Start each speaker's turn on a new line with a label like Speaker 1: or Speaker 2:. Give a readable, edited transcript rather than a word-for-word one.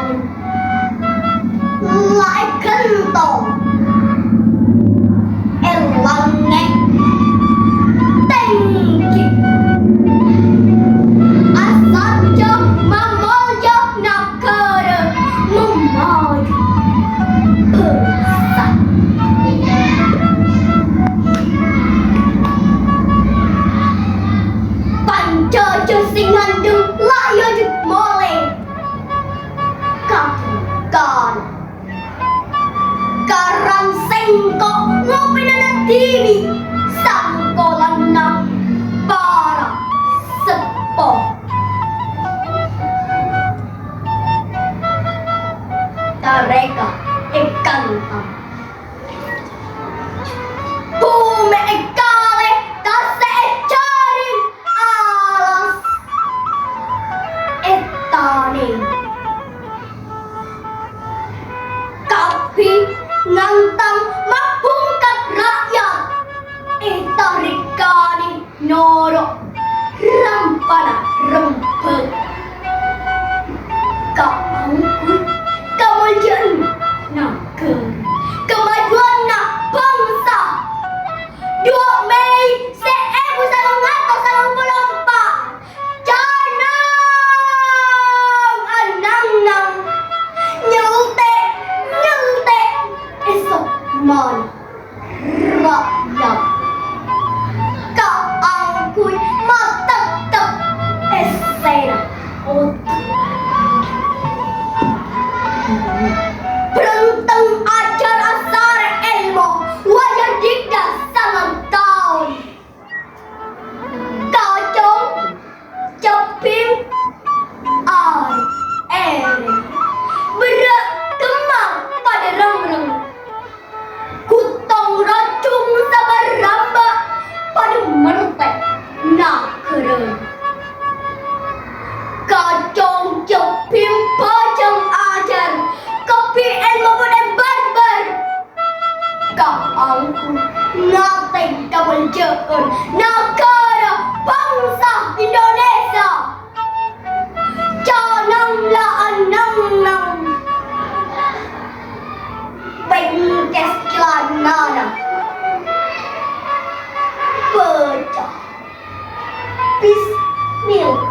Speaker 1: angin lại kentong elangnya tinggi asaja mamolja nakara memaju besar panca singandung layo mole kakan karang sengkok ngopi na TV sangkolan na para sepo tareka ikan Bumi ikale tase carin alas etani kapi ngantang mapungkat rakyat itarikani noro rampana rempet kaangkut kemajuan negeri kemajuan bangsa 2 Mei 1944 Canang anang-nang nyeltek esok man rakyat kaangkut matak esena berenteng acara sare elmo wajar dikda sangat tahun kacong cepim berat kemang pada reng-reng kutong racung sabar ramba pada mertek nak keren kacong cepim pajang ajar kopi elmo boleh barbar kaangku ngateng kabel jeun negara bangsa Indonesia Canang la anang-nang bengkes celanana pecah bismillah